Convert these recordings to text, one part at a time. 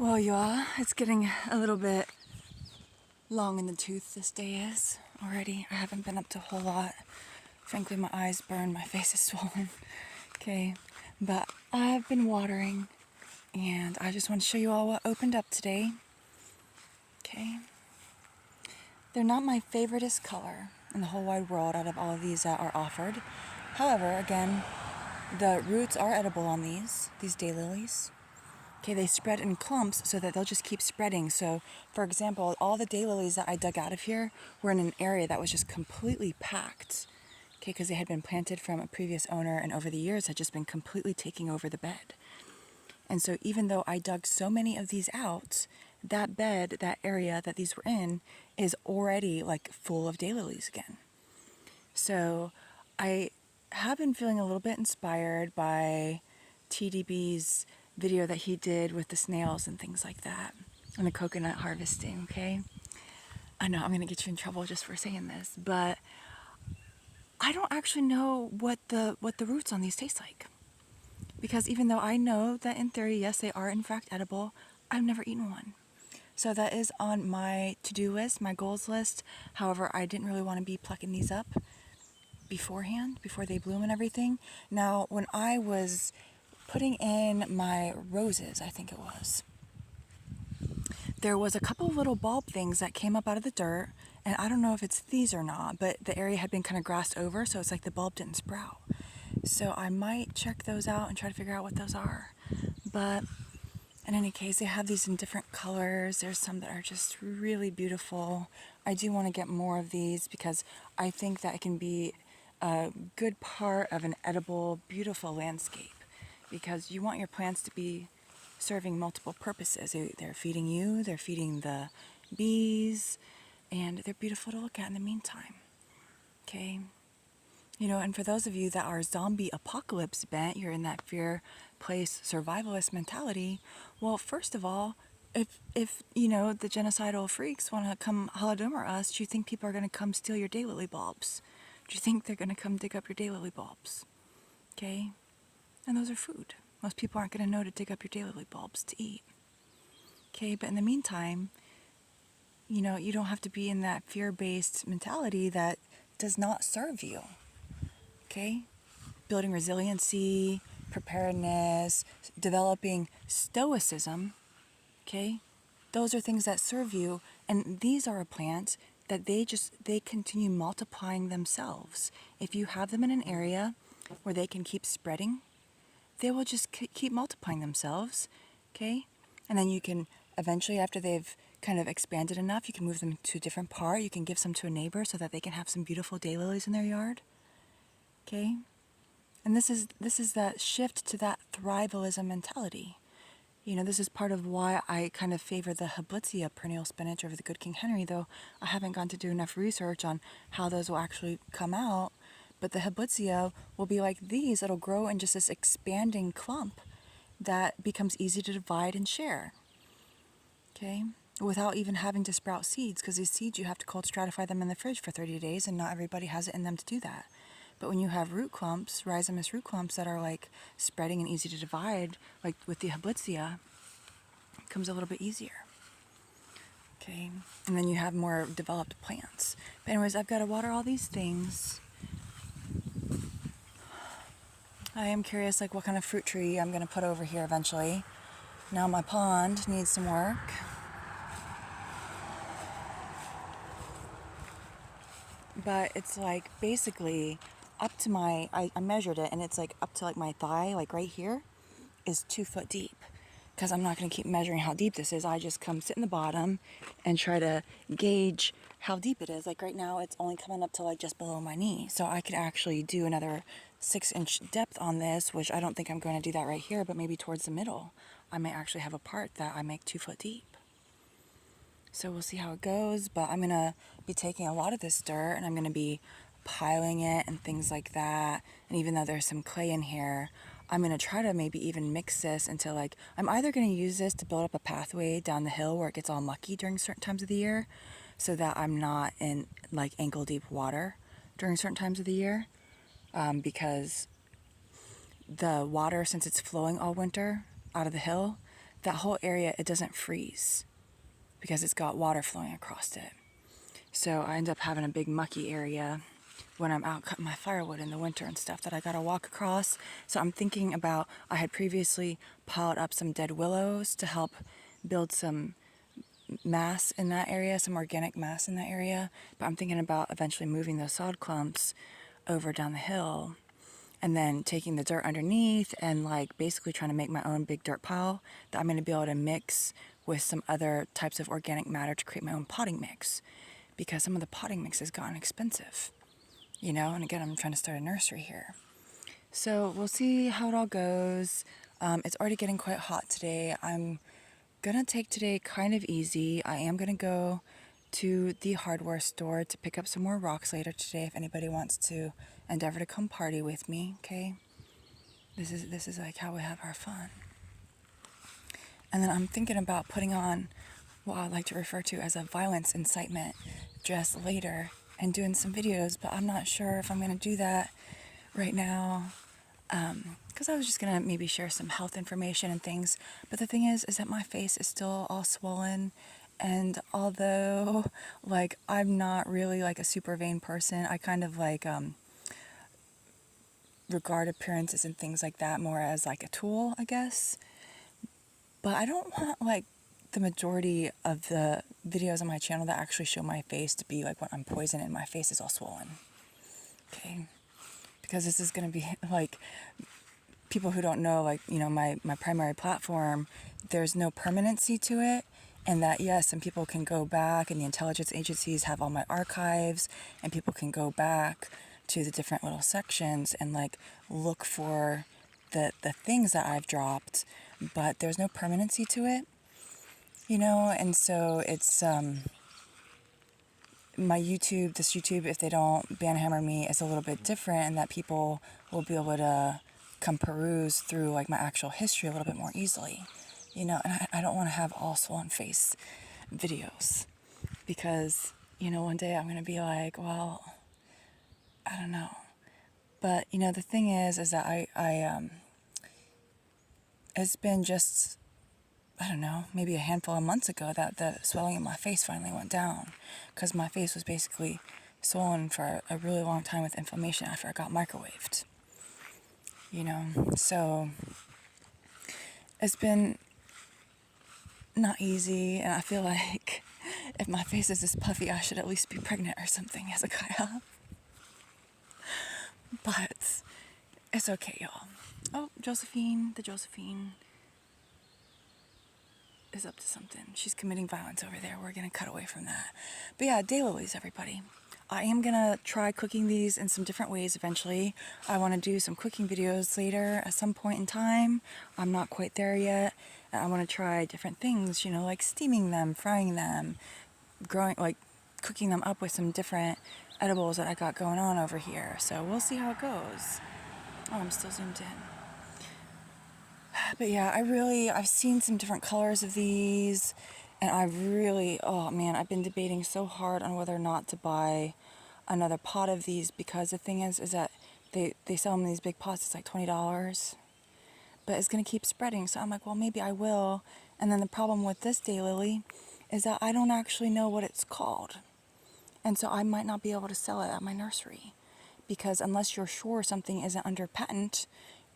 Well, y'all, it's getting a little bit long in the tooth this day is already. I haven't been up to a whole lot. Frankly, my eyes burn, my face is swollen. Okay, but I've been watering and I just want to show you all what opened up today. Okay, they're not my favoriteest color in the whole wide world out of all of these that are offered. However, again, the roots are edible on these daylilies. Okay, they spread in clumps so that they'll just keep spreading. So, for example, all the daylilies that I dug out of here were in an area that was just completely packed. Okay, because they had been planted from a previous owner and over the years had just been completely taking over the bed. And so even though I dug so many of these out, that bed, that area that these were in, is already like full of daylilies again. So I have been feeling a little bit inspired by TDB's video that he did with the snails and things like that, and the coconut harvesting, okay? I know I'm gonna get you in trouble just for saying this, but I don't actually know what the roots on these taste like. Because even though I know that in theory, yes, they are in fact edible, I've never eaten one. So that is on my to-do list, my goals list. However, I didn't really want to be plucking these up beforehand, before they bloom and everything. Now, when I was putting in my roses, I think it was, there was a couple of little bulb things that came up out of the dirt, and I don't know if it's these or not, but the area had been kind of grassed over, so it's like the bulb didn't sprout. So I might check those out and try to figure out what those are. But in any case, they have these in different colors. There's some that are just really beautiful. I do want to get more of these because I think that it can be a good part of an edible, beautiful landscape, because you want your plants to be serving multiple purposes. They're feeding you, they're feeding the bees, and they're beautiful to look at in the meantime. Okay? You know, and for those of you that are zombie apocalypse bent, you're in that fear place survivalist mentality, well, first of all, if you know, the genocidal freaks want to come Holodomor us, do you think people are going to come steal your daylily bulbs? Do you think they're going to come dig up your daylily bulbs? Okay? And those are food. Most people aren't going to know to dig up your daylily bulbs to eat. Okay? But in the meantime, you know, you don't have to be in that fear-based mentality that does not serve you. Okay? Building resiliency, preparedness, developing stoicism, okay? Those are things that serve you, and these are a plant that they continue multiplying themselves. If you have them in an area where they can keep spreading, they will just keep multiplying themselves, okay? And then you can eventually, after they've kind of expanded enough, you can move them to a different part. You can give some to a neighbor so that they can have some beautiful daylilies in their yard. Okay? And this is that shift to that thrivalism mentality. You know, this is part of why I kind of favor the Hablitzia perennial spinach over the Good King Henry, though I haven't gone to do enough research on how those will actually come out. But the Hablitzia will be like these. It'll grow in just this expanding clump that becomes easy to divide and share. Okay? Without even having to sprout seeds, because these seeds you have to cold stratify them in the fridge for 30 days, and not everybody has it in them to do that. But when you have root clumps, rhizomous root clumps that are like spreading and easy to divide, like with the Hablitzia, it comes a little bit easier. Okay? And then you have more developed plants. But anyways, I've got to water all these things. I am curious like what kind of fruit tree I'm going to put over here eventually. Now my pond needs some work. But it's like basically up to I measured it, and it's like up to like my thigh, like right here, is 2 foot deep. Because I'm not going to keep measuring how deep this is. I just come sit in the bottom and try to gauge how deep it is. Like right now, it's only coming up to like just below my knee. So I could actually do another 6-inch depth on this, which I don't think I'm going to do that right here, but maybe towards the middle. I may actually have a part that I make 2 foot deep. So we'll see how it goes, but I'm going to be taking a lot of this dirt and I'm going to be piling it and things like that. And even though there's some clay in here, I'm going to try to maybe even mix this into like, I'm either going to use this to build up a pathway down the hill where it gets all mucky during certain times of the year so that I'm not in like ankle deep water during certain times of the year, because the water, since it's flowing all winter out of the hill, that whole area, it doesn't freeze because it's got water flowing across it. So I end up having a big mucky area when I'm out cutting my firewood in the winter and stuff that I gotta walk across. So I'm thinking about, I had previously piled up some dead willows to help build some mass in that area, some organic mass in that area. But I'm thinking about eventually moving those sod clumps over down the hill and then taking the dirt underneath and like basically trying to make my own big dirt pile that I'm going to be able to mix with some other types of organic matter to create my own potting mix, because some of the potting mix has gotten expensive, you know, and again, I'm trying to start a nursery here. So we'll see how it all goes. It's already getting quite hot today. I'm gonna take today kind of easy. I am gonna go to the hardware store to pick up some more rocks later today if anybody wants to endeavor to come party with me, okay? This is like how we have our fun. And then I'm thinking about putting on what I like to refer to as a violence incitement dress later and doing some videos, but I'm not sure if I'm gonna do that right now. Because I was just gonna maybe share some health information and things. But the thing is that my face is still all swollen. And although, like, I'm not really like a super vain person, I kind of like regard appearances and things like that more as like a tool, I guess. But I don't want like the majority of the videos on my channel that actually show my face to be like when I'm poisoned and my face is all swollen. Okay? Because this is gonna be like, people who don't know, like, you know, my primary platform, there's no permanency to it. And that, yes, some people can go back and the intelligence agencies have all my archives and people can go back to the different little sections and like look for the things that I've dropped, but there's no permanency to it, you know? And so it's, my YouTube, this YouTube, if they don't banhammer me, is a little bit different in that people will be able to come peruse through like my actual history a little bit more easily, you know, and I don't want to have all swollen face videos because, you know, one day I'm going to be like, well, I don't know. But, you know, the thing is that it's been just, I don't know, maybe a handful of months ago that the swelling in my face finally went down, because my face was basically swollen for a really long time with inflammation after I got microwaved, you know. So it's been not easy, and I feel like if my face is this puffy, I should at least be pregnant or something, Hezekiah. But it's okay, y'all. Oh, Josephine, the Josephine is up to something. She's committing violence over there. We're gonna cut away from that. But yeah, daylilies, everybody. I am gonna try cooking these in some different ways eventually. I want to do some cooking videos later at some point in time. I'm not quite there yet. And I want to try different things, you know, like steaming them, frying them, growing, like cooking them up with some different edibles that I got going on over here. So we'll see how it goes. Oh, I'm still zoomed in. But yeah, I've seen some different colors of these, and oh man, I've been debating so hard on whether or not to buy another pot of these, because the thing is that they sell them in these big pots. It's like $20, but it's gonna keep spreading. So I'm like, well, maybe I will. And then the problem with this daylily is that I don't actually know what it's called, and so I might not be able to sell it at my nursery, because unless you're sure something isn't under patent,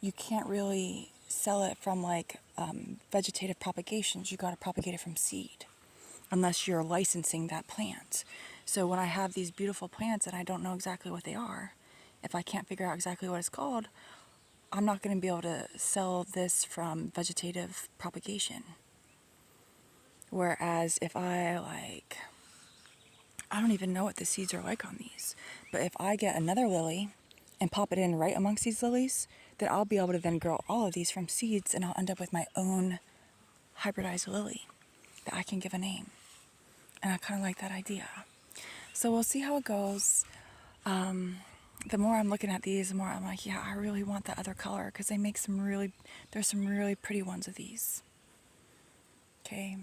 you can't really sell it from like vegetative propagations. You got to propagate it from seed, unless you're licensing that plant. So when I have these beautiful plants and I don't know exactly what they are, if I can't figure out exactly what it's called, I'm not going to be able to sell this from vegetative propagation. Whereas if I don't even know what the seeds are like on these, but if I get another lily and pop it in right amongst these lilies, then I'll be able to then grow all of these from seeds, and I'll end up with my own hybridized lily that I can give a name. And I kind of like that idea. So we'll see how it goes. The more I'm looking at these, the more I'm like, yeah, I really want that other color, because they make there's some really pretty ones of these. Okay.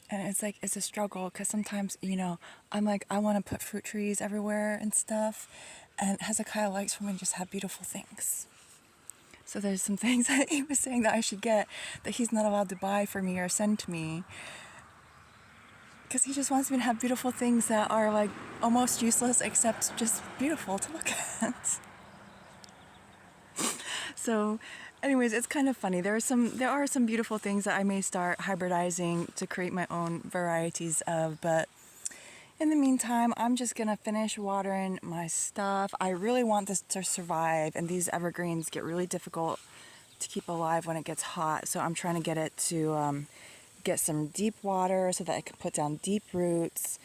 And it's like, it's a struggle, because sometimes, you know, I'm like, I want to put fruit trees everywhere and stuff. And Hezekiah likes for me to just have beautiful things. So there's some things that he was saying that I should get that he's not allowed to buy for me or send to me. Because he just wants me to have beautiful things that are like almost useless except just beautiful to look at. So anyways, it's kind of funny. There are some beautiful things that I may start hybridizing to create my own varieties of, but in the meantime, I'm just gonna finish watering my stuff. I really want this to survive, and these evergreens get really difficult to keep alive when it gets hot. So I'm trying to get it to get some deep water so that I can put down deep roots.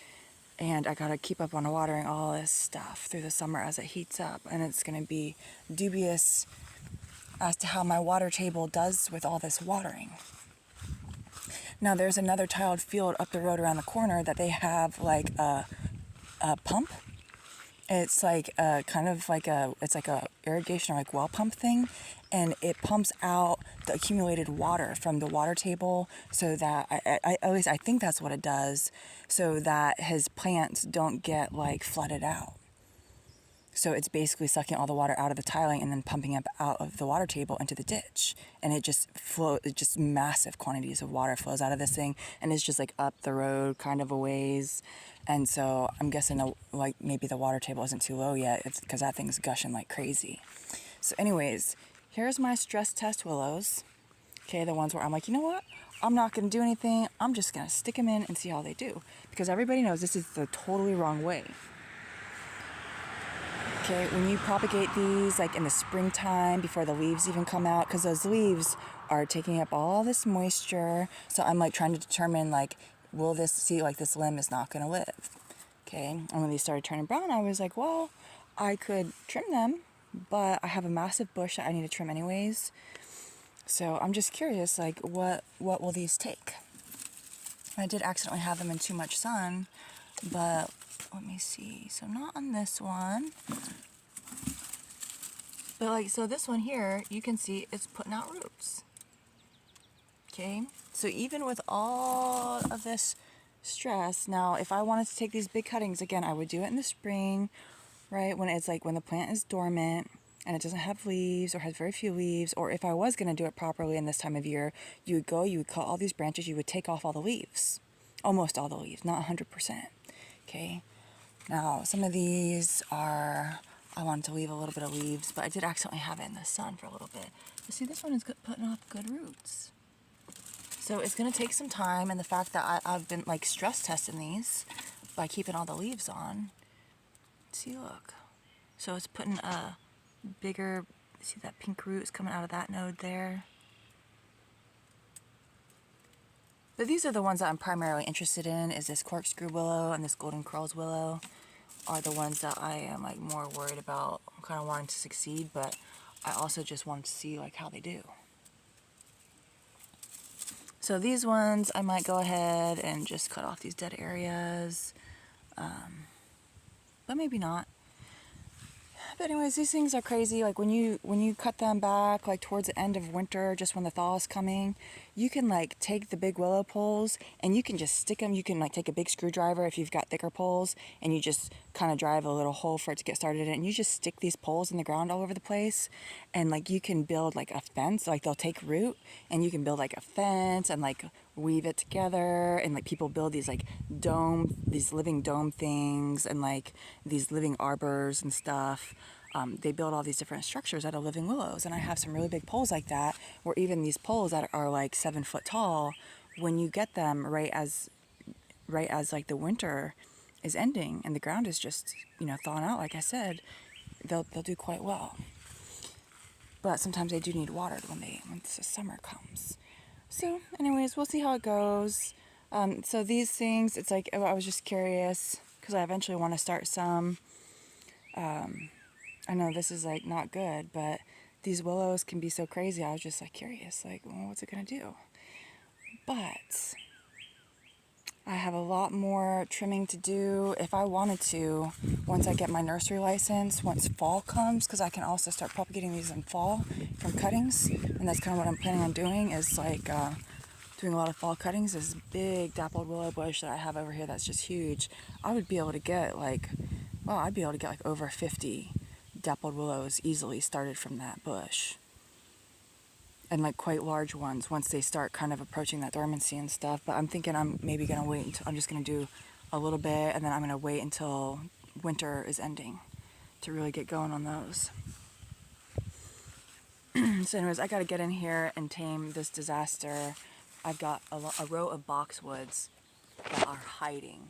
And I gotta keep up on watering all this stuff through the summer as it heats up. And it's gonna be dubious as to how my water table does with all this watering. Now there's another tiled field up the road around the corner that they have like a pump. It's like it's like a irrigation or like well pump thing, and it pumps out the accumulated water from the water table so that at least I think that's what it does, so that his plants don't get like flooded out. So it's basically sucking all the water out of the tiling and then pumping up out of the water table into the ditch. And it just just massive quantities of water flows out of this thing. And it's just like up the road kind of a ways. And so I'm guessing like maybe the water table isn't too low yet. It's because that thing's gushing like crazy. So anyways, here's my stress test willows. Okay, the ones where I'm like, you know what? I'm not going to do anything. I'm just going to stick them in and see how they do. Because everybody knows this is the totally wrong way. Okay, when you propagate these like in the springtime before the leaves even come out, because those leaves are taking up all this moisture. So I'm like trying to determine like, will this, see like this limb is not going to live. Okay, and when these started turning brown, I was like, well, I could trim them, but I have a massive bush that I need to trim anyways. So I'm just curious, like what will these take? I did accidentally have them in too much sun, but let me see. So not on this one. But like, so this one here, you can see it's putting out roots. Okay. So even with all of this stress, now if I wanted to take these big cuttings, again, I would do it in the spring, right? When it's like when the plant is dormant and it doesn't have leaves or has very few leaves, or if I was going to do it properly in this time of year, you would cut all these branches, you would take off all the leaves. Almost all the leaves, not 100%. Okay. Now, some of these are, I wanted to leave a little bit of leaves, but I did accidentally have it in the sun for a little bit. But see, this one is putting off good roots. So it's going to take some time, and the fact that I've been like stress testing these by keeping all the leaves on. See, look. So it's putting a bigger, see that pink root is coming out of that node there. But these are the ones that I'm primarily interested in, is this corkscrew willow and this golden curls willow are the ones that I am like more worried about. I'm kind of wanting to succeed, but I also just want to see like how they do. So these ones I might go ahead and just cut off these dead areas, but maybe not. But anyways, these things are crazy. Like when you cut them back like towards the end of winter, just when the thaw is coming, you can like take the big willow poles and you can just stick them. You can like take a big screwdriver if you've got thicker poles, and you just kind of drive a little hole for it to get started in, and you just stick these poles in the ground all over the place, and like you can build like a fence. Like they'll take root and you can build like a fence and like weave it together, and like people build these like these living dome things, and like these living arbors and stuff. They build all these different structures out of living willows, and I have some really big poles like that, where even these poles that are like 7 foot tall, when you get them right as like the winter is ending and the ground is just, you know, thawing out, like I said, they'll do quite well. But sometimes they do need watered when the summer comes. So anyways, we'll see how it goes. So these things, it's like, I was just curious because I eventually want to start some. I know this is like not good, but these willows can be so crazy. I was just like curious, like, well, what's it gonna do? But I have a lot more trimming to do if I wanted to once I get my nursery license, once fall comes, because I can also start propagating these in fall from cuttings. And that's kind of what I'm planning on doing, is like doing a lot of fall cuttings. This big dappled willow bush that I have over here that's just huge. I would be able to get like, well, I'd be able to get like over 50 dappled willows easily started from that bush. and like quite large ones once they start kind of approaching that dormancy and stuff. But I'm thinking I'm maybe gonna wait until I'm just gonna do a little bit, and then I'm gonna wait until winter is ending to really get going on those. So anyways, I gotta get in here and tame this disaster. I've got a row of boxwoods that are hiding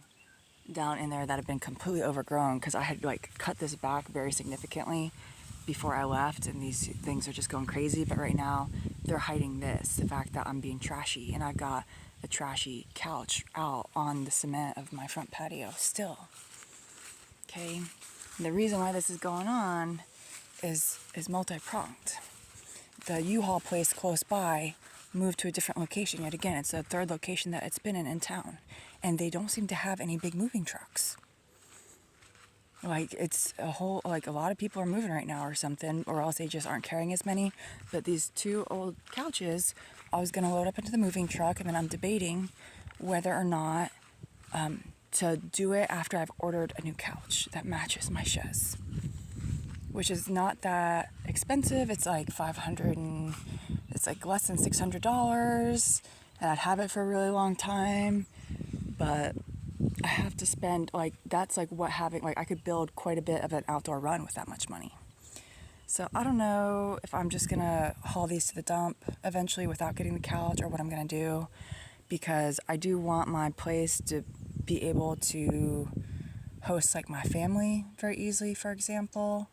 down in there that have been completely overgrown because I had like cut this back very significantly before I left, and these things are just going crazy. But right now they're hiding this, the fact that I'm being trashy, and I've got a trashy couch out on the cement of my front patio still. Okay, and the reason why this is going on is multi-pronged. The U-Haul place close by moved to a different location yet again. It's the third location that it's been in town, and they don't seem to have any big moving trucks. Like, it's a whole, like, a lot of people are moving right now or something, or else they just aren't carrying as many. But these two old couches, I was going to load up into the moving truck, and then I'm debating whether or not to do it after I've ordered a new couch that matches my chaise, which is not that expensive. It's like $500 and it's like less than $600, and I'd have it for a really long time. But I have to spend, like, that's like what having, like, I could build quite a bit of an outdoor run with that much money. So I don't know if I'm just gonna haul these to the dump eventually without getting the couch, or what I'm gonna do, because I do want my place to be able to host like my family very easily, for example,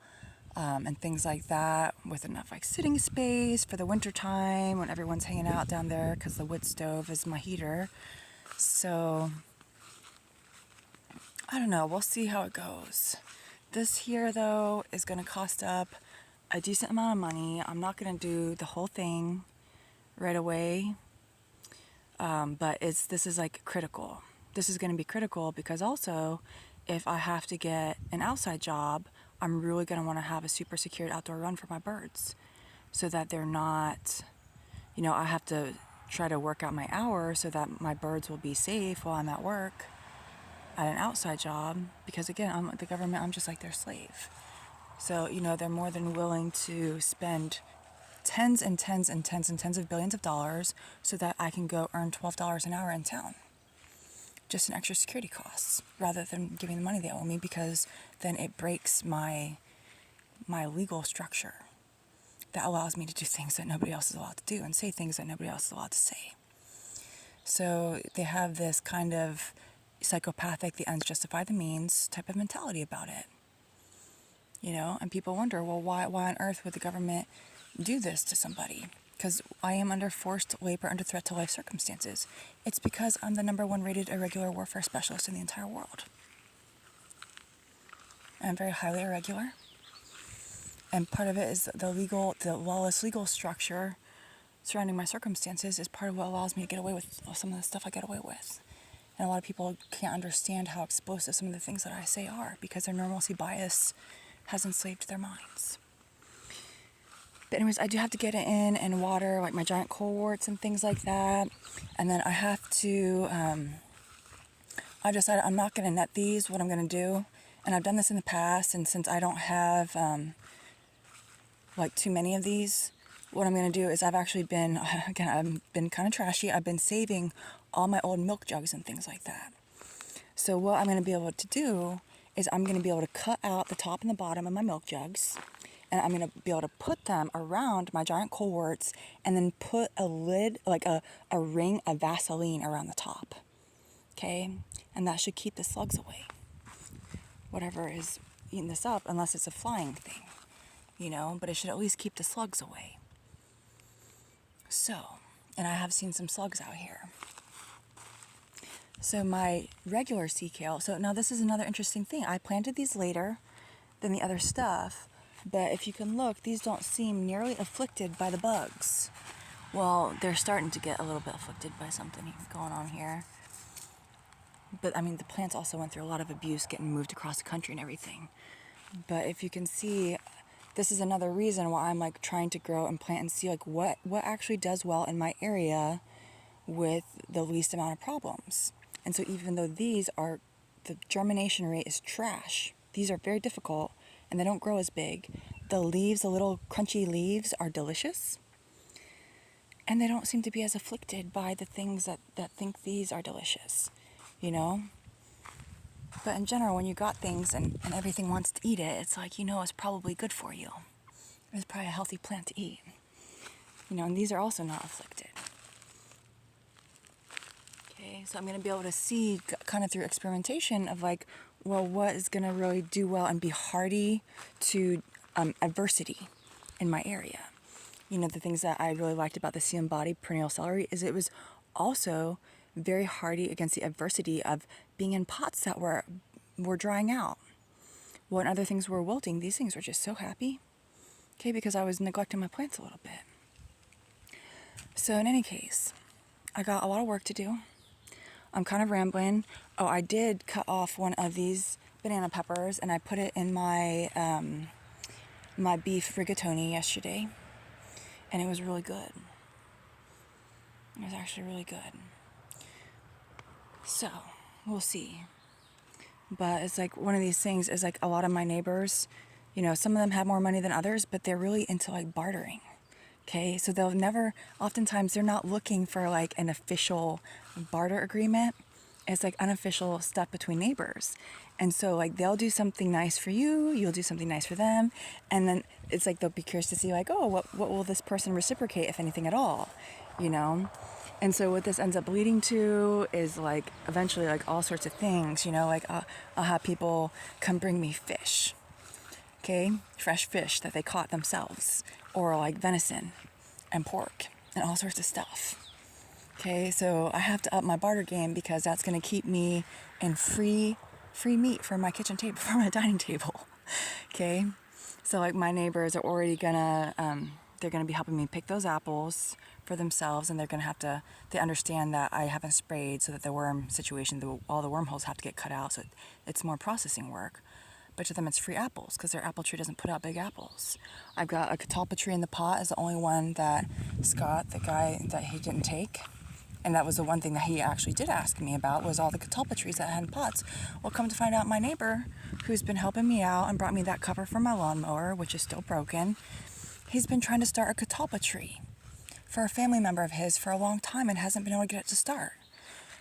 and things like that, with enough like sitting space for the winter time when everyone's hanging out down there, because the wood stove is my heater. So I don't know, we'll see how it goes. This here though is going to cost up a decent amount of money. I'm not going to do the whole thing right away, but this is like critical. This is going to be critical because also if I have to get an outside job, I'm really going to want to have a super secured outdoor run for my birds, so that they're not, I have to try to work out my hours so that my birds will be safe while I'm at work at an outside job, because again, I'm the government, I'm just like their slave. So, they're more than willing to spend tens and tens and tens and tens of billions of dollars so that I can go earn $12 an hour in town. Just an extra security costs, rather than giving the money they owe me, because then it breaks my legal structure that allows me to do things that nobody else is allowed to do and say things that nobody else is allowed to say. So they have this kind of psychopathic, the ends justify the means type of mentality about it. And people wonder, well, why on earth would the government do this to somebody? Because I am under forced labor under threat to life circumstances. It's because I'm the #1 rated irregular warfare specialist in the entire world. I'm very highly irregular. And part of it is the lawless legal structure surrounding my circumstances is part of what allows me to get away with some of the stuff I get away with. And a lot of people can't understand how explosive some of the things that I say are, because their normalcy bias has enslaved their minds. But anyways, I do have to get it in and water like my giant coleworts and things like that. And then I have to, I decided I'm not going to net these, what I'm going to do. And I've done this in the past, and since I don't have like too many of these, what I'm going to do is I've been kind of trashy. I've been saving all my old milk jugs and things like that. So what I'm going to be able to do is I'm going to be able to cut out the top and the bottom of my milk jugs, and I'm going to be able to put them around my giant coleworts, and then put a lid, like a ring of Vaseline around the top. Okay? And that should keep the slugs away. Whatever is eating this up, unless it's a flying thing, but it should at least keep the slugs away. So, and I have seen some slugs out here. So my regular sea kale, so now this is another interesting thing. I planted these later than the other stuff, but if you can look, these don't seem nearly afflicted by the bugs. Well, they're starting to get a little bit afflicted by something going on here. But I mean, the plants also went through a lot of abuse getting moved across the country and everything. But if you can see, this is another reason why I'm like trying to grow and plant and see like what actually does well in my area with the least amount of problems. And so even though the germination rate is trash, these are very difficult and they don't grow as big. The leaves, the little crunchy leaves, are delicious. And they don't seem to be as afflicted by the things that think these are delicious, you know? But in general, when you got things and everything wants to eat it, it's like, it's probably good for you. It's probably a healthy plant to eat. And these are also not afflicted. Okay, so I'm going to be able to see kind of through experimentation of like, well, what is going to really do well and be hardy to adversity in my area. The things that I really liked about the sea embodied perennial celery is it was also very hardy against the adversity of being in pots that were drying out. When other things were wilting, these things were just so happy. Okay, because I was neglecting my plants a little bit. So in any case, I got a lot of work to do. I'm kind of rambling. Oh, I did cut off one of these banana peppers and I put it in my my beef rigatoni yesterday. And it was really good. It was actually really good. So, we'll see. But it's like one of these things is like a lot of my neighbors, some of them have more money than others, but they're really into like bartering. Okay, so oftentimes they're not looking for like an official barter agreement. It's like unofficial stuff between neighbors. And so like they'll do something nice for you, you'll do something nice for them. And then it's like they'll be curious to see like, oh, what will this person reciprocate, if anything at all, And so what this ends up leading to is like eventually like all sorts of things, like I'll have people come bring me fish. Okay, fresh fish that they caught themselves, or like venison and pork and all sorts of stuff. Okay, so I have to up my barter game because that's going to keep me in free meat for my kitchen table, for my dining table. Okay, so like my neighbors are already they're gonna be helping me pick those apples for themselves, and they understand that I haven't sprayed, so that the worm situation, all the wormholes have to get cut out, so it's more processing work. But to them it's free apples because their apple tree doesn't put out big apples. I've got a catalpa tree in the pot, is the only one that Scott, the guy, that he didn't take. And that was the one thing that he actually did ask me about, was all the catalpa trees that I had in pots. Well, come to find out, my neighbor, who's been helping me out and brought me that cover for my lawnmower, which is still broken, he's been trying to start a catalpa tree for a family member of his for a long time and hasn't been able to get it to start.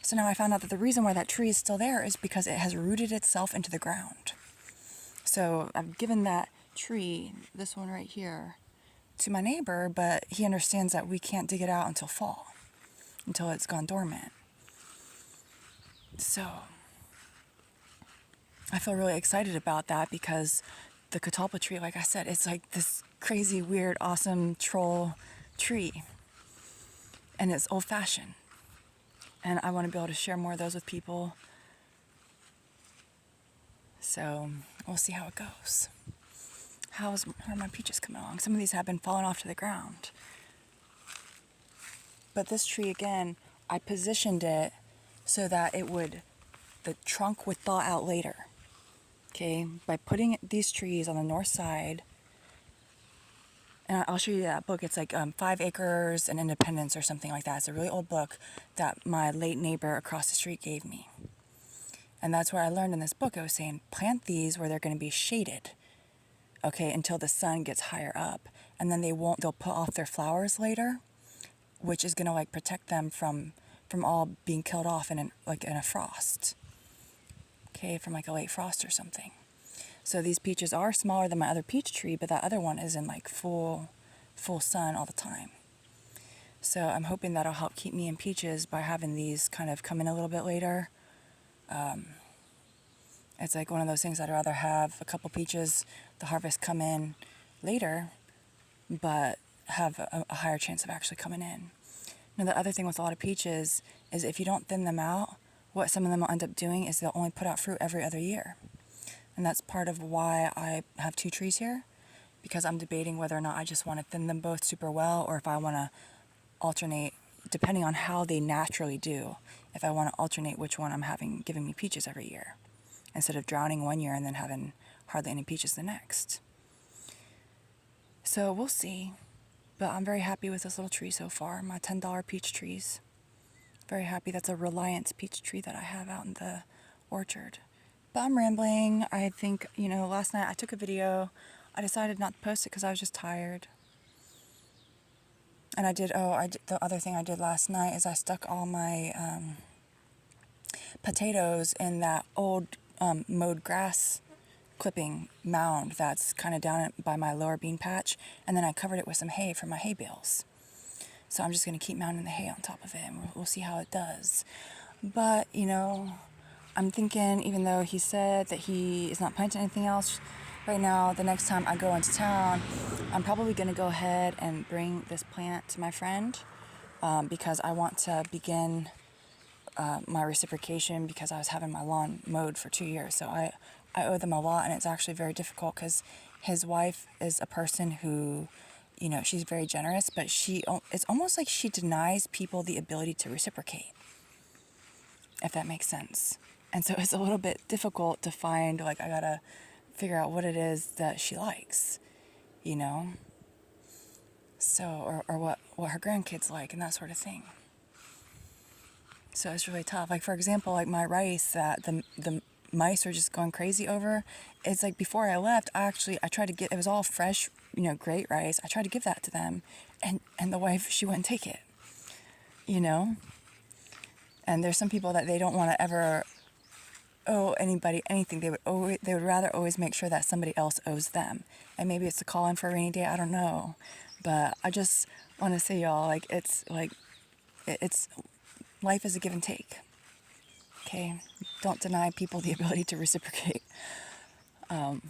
So now I found out that the reason why that tree is still there is because it has rooted itself into the ground. So I've given that tree, this one right here, to my neighbor, but he understands that we can't dig it out until fall, until it's gone dormant. So I feel really excited about that because the catalpa tree, like I said, it's like this crazy, weird, awesome troll tree. And it's old-fashioned. And I want to be able to share more of those with people. So we'll see how it goes. How are my peaches coming along? Some of these have been falling off to the ground. But this tree, again, I positioned it so that the trunk would thaw out later. Okay, by putting these trees on the north side, and I'll show you that book. It's like 5 Acres and Independence or something like that. It's a really old book that my late neighbor across the street gave me. And that's where I learned in this book. I was saying, plant these where they're going to be shaded, okay, until the sun gets higher up. And then they'll put off their flowers later, which is going to like protect them from all being killed off in a frost. Okay, from like a late frost or something. So these peaches are smaller than my other peach tree, but that other one is in like full sun all the time. So I'm hoping that'll help keep me in peaches by having these kind of come in a little bit later. It's like one of those things I'd rather have a couple peaches, the harvest come in later, but have a higher chance of actually coming in. Now the other thing with a lot of peaches is if you don't thin them out, what some of them will end up doing is they'll only put out fruit every other year. And that's part of why I have 2 trees here, because I'm debating whether or not I just want to thin them both super well, or if I want to alternate, depending on how they naturally do, if I want to alternate which one I'm giving me peaches every year, instead of drowning one year and then having hardly any peaches the next. So we'll see, but I'm very happy with this little tree so far, my $10 peach trees. Very happy. That's a Reliance peach tree that I have out in the orchard. But I'm rambling. I think, last night I took a video. I decided not to post it because I was just tired. And the other thing I did last night is I stuck all my potatoes in that old mowed grass clipping mound that's kind of down by my lower bean patch, and then I covered it with some hay from my hay bales. So I'm just going to keep mounting the hay on top of it, and we'll see how it does. But, I'm thinking, even though he said that he is not planting anything else right now, the next time I go into town, I'm probably going to go ahead and bring this plant to my friend, because I want to begin my reciprocation, because I was having my lawn mowed for 2 years. So I owe them a lot, and it's actually very difficult because his wife is a person who, she's very generous, but it's almost like she denies people the ability to reciprocate, if that makes sense. And so it's a little bit difficult to find, like, I gotta figure out what it is that she likes, so, or what her grandkids like, and that sort of thing. So it's really tough. Like, for example, like my rice that the mice are just going crazy over, it's like before I left, I tried to get, it was all fresh, great rice. I tried to give that to them, and the wife, she wouldn't take it, And there's some people that they don't want to ever owe anybody anything. They would rather always make sure that somebody else owes them. And maybe it's a call in for a rainy day, I don't know. But I just want to say, y'all, it's life is a give and take. Okay? Don't deny people the ability to reciprocate. But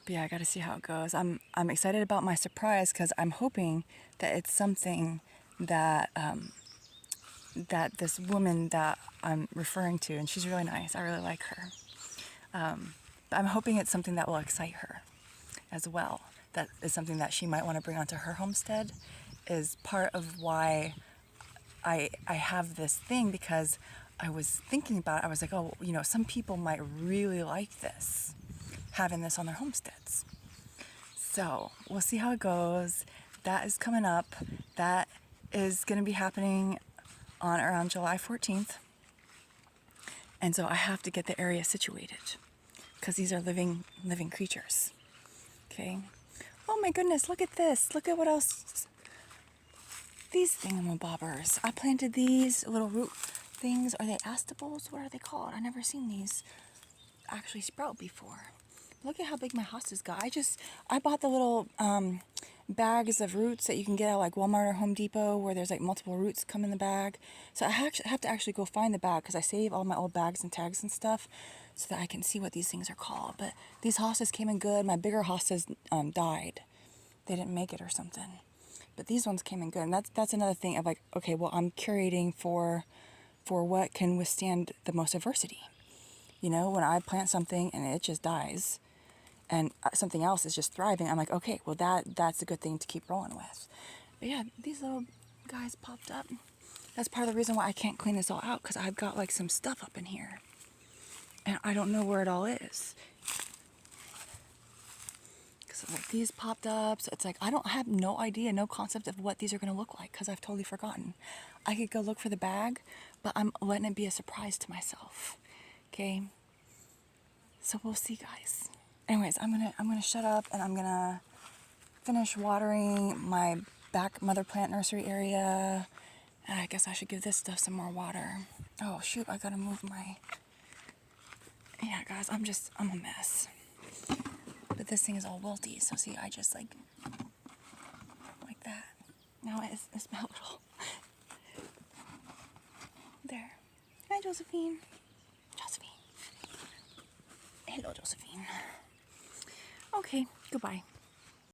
yeah, I got to see how it goes. I'm excited about my surprise, because I'm hoping that it's something that that this woman that I'm referring to, and she's really nice, I really like her. But I'm hoping it's something that will excite her as well. That is something that she might want to bring onto her homestead, is part of why I have this thing, because I was thinking about it. I was like, oh, some people might really like this, having this on their homesteads. So we'll see how it goes. That is coming up. That is going to be happening on around July 14th. And so I have to get the area situated, because these are living creatures. Okay. Oh my goodness, look at this. Look at what else. These thingamabobbers. I planted these little root things. Are they astables? What are they called? I've never seen these actually sprout before. Look at how big my hostas got. I bought the little bags of roots that you can get at like Walmart or Home Depot, where there's like multiple roots come in the bag. So I have to actually go find the bag, because I save all my old bags and tags and stuff so that I can see what these things are called. But these hostas came in good. My bigger hostas died. They didn't make it or something. But these ones came in good. And that's another thing of like, okay, well, I'm curating for what can withstand the most adversity. When I plant something and it just dies, and something else is just thriving, I'm like, okay, well, that's a good thing to keep rolling with. But yeah, these little guys popped up. That's part of the reason why I can't clean this all out, because I've got like some stuff up in here, and I don't know where it all is. So like these popped up, so it's like I have no idea, no concept of what these are going to look like, because I've totally forgotten. I could go look for the bag, but I'm letting it be a surprise to myself. Okay? So we'll see, guys. Anyways, I'm gonna shut up, and I'm gonna finish watering my back mother plant nursery area. And I guess I should give this stuff some more water. Oh shoot, I gotta move my... Yeah, guys, I'm a mess. But this thing is all wilty, so see, I just like that. Now it's my little... There. Hi, Josephine. Josephine. Hello, Josephine. Okay, goodbye.